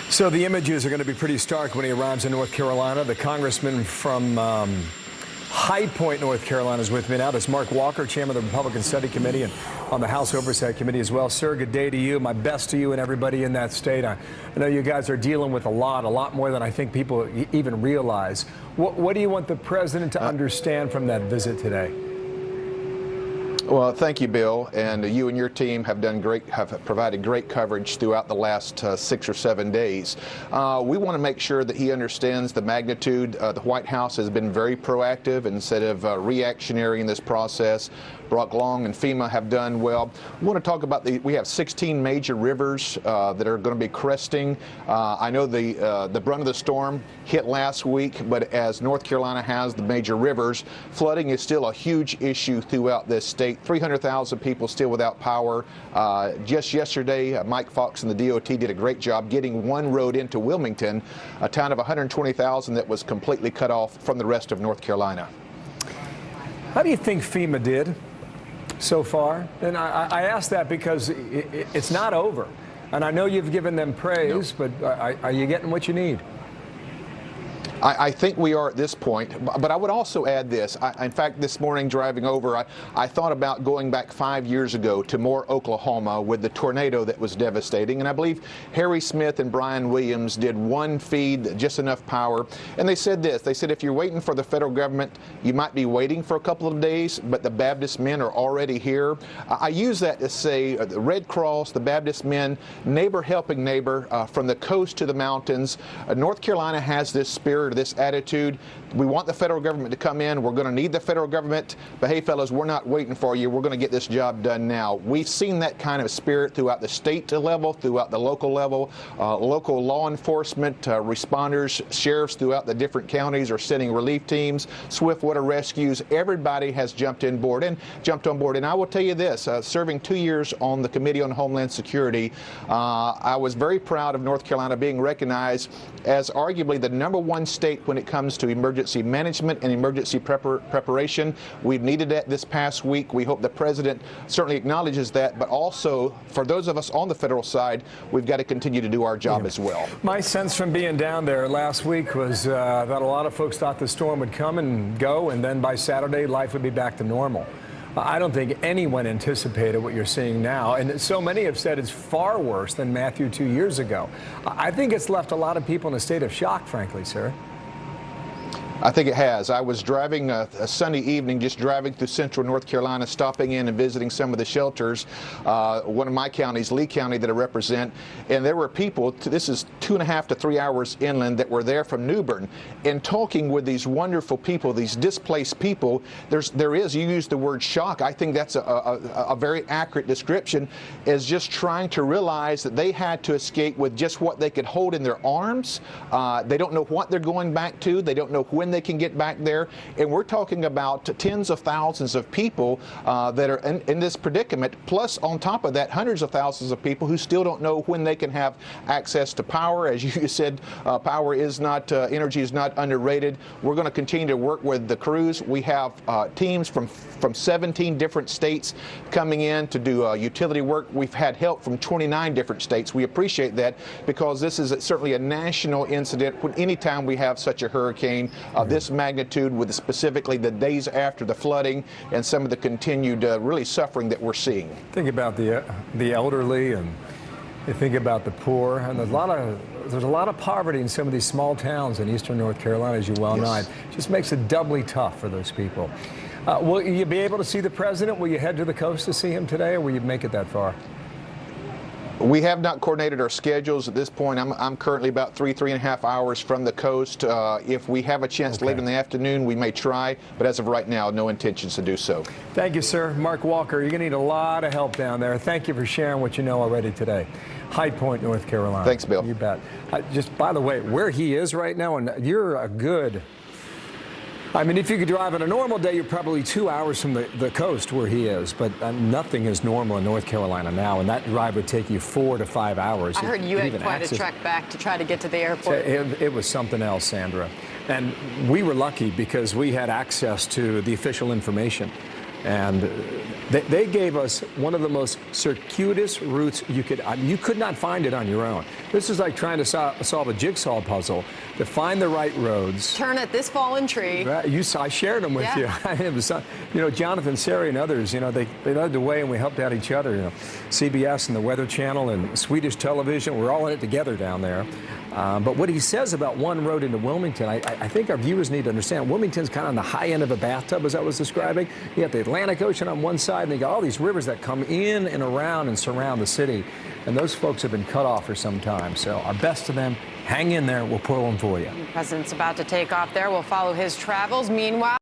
So the images are going to be pretty stark when he arrives in North Carolina. The congressman from High Point, North Carolina is with me now. That's Mark Walker, chairman of the Republican Study Committee and on the House Oversight Committee as well. Sir, good day to you. My best to you and everybody in that state. I know you guys are dealing with a lot more than I think people even realize. What do you want the president to understand from that visit today? Well, thank you, Bill, and you and your team have provided great coverage throughout the last 6 or 7 days. We want to make sure that he understands the magnitude. The White House has been very proactive instead of reactionary in this process. Brock Long and FEMA have done well. We want to talk about we have 16 major rivers that are going to be cresting. I know the brunt of the storm hit last week, but as North Carolina has the major rivers, flooding is still a huge issue throughout this state. 300,000 people still without power. Just yesterday, Mike Fox and the DOT did a great job getting one road into Wilmington, a town of 120,000 that was completely cut off from the rest of North Carolina. How do you think FEMA did so far? And I ask that because it's not over. And I know you've given them praise, but are you getting what you need? I think we are at this point, but I would also add this. In fact, this morning driving over, I thought about going back 5 years ago to Moore, Oklahoma with the tornado that was devastating. And I believe Harry Smith and Brian Williams did one feed, just enough power. And they said this. They said, if you're waiting for the federal government, you might be waiting for a couple of days, but the Baptist men are already here. I use that to say the Red Cross, the Baptist men, neighbor helping neighbor, from the coast to the mountains. North Carolina has this spirit, this attitude. We want the federal government to come in. We're going to need the federal government. But hey, fellas, we're not waiting for you. We're going to get this job done now. We've seen that kind of spirit throughout the state level, throughout the local level. Local law enforcement, responders, sheriffs throughout the different counties are sending relief teams, swift water rescues. Everybody has jumped on board. And I will tell you this, serving 2 years on the Committee on Homeland Security, I was very proud of North Carolina being recognized as arguably the #1 state when it comes to emergency management and emergency preparation. We've needed that this past week. We hope the president certainly acknowledges that, but also for those of us on the federal side, we've got to continue to do our job as well. My sense from being down there last week was that a lot of folks thought the storm would come and go, and then by Saturday, life would be back to normal. I don't think anyone anticipated what you're seeing now, and so many have said it's far worse than Matthew 2 years ago. I think it's left a lot of people in a state of shock, frankly, sir. I think it has. I was driving a Sunday evening, just driving through central North Carolina, stopping in and visiting some of the shelters, one of my counties, Lee County, that I represent, and there were people, this is 2.5 to 3 hours inland, that were there from New Bern, and talking with these wonderful people, these displaced people. You used the word shock. I think that's a very accurate description, is just trying to realize that they had to escape with just what they could hold in their arms. They don't know what they're going back to. They don't know when they can get back there, and we're talking about tens of thousands of people that are in this predicament, plus on top of that, hundreds of thousands of people who still don't know when they can have access to power. As you said, energy is not underrated. We're going to continue to work with the crews. We have teams from 17 different states coming in to do utility work. We've had help from 29 different states. We appreciate that, because this is certainly a national incident. Anytime we have such a hurricane this magnitude, with specifically the days after the flooding and some of the continued really suffering that we're seeing. Think about the elderly, and you think about the poor, and there's a lot of poverty in some of these small towns in eastern North Carolina, as you well know. It just makes it doubly tough for those people. Will you be able to see the president? Will you head to the coast to see him today, or will you make it that far? We have not coordinated our schedules at this point. I'm currently about 3.5 hours from the coast. If we have a chance later in the afternoon, we may try, but as of right now, no intentions to do so. Thank you, sir. Mark Walker, you're going to need a lot of help down there. Thank you for sharing what you know already today. High Point, North Carolina. Thanks, Bill. You bet. Just by the way, where he is right now, and you're a good I mean, if you could drive on a normal day, you're probably 2 hours from the coast where he is. But nothing is normal in North Carolina now, and that drive would take you 4 to 5 hours. I heard you had quite a trek back to try to get to the airport. It was something else, Sandra. And we were lucky because we had access to the official information. And they gave us one of the most circuitous routes you could not find it on your own. This is like trying to solve a jigsaw puzzle to find the right roads. Turn at this fallen tree. I shared them with you. It was, Jonathan, Sari, and others. They led the way, and we helped out each other. CBS and the Weather Channel and Swedish television. We're all in it together down there. But what he says about one road into Wilmington, I think our viewers need to understand. Wilmington's kind of on the high end of a bathtub, as I was describing. You got the Atlantic Ocean on one side, and you got all these rivers that come in and around and surround the city. And those folks have been cut off for some time. So our best to them. Hang in there. We'll pull them for you. The president's about to take off there. We'll follow his travels. Meanwhile,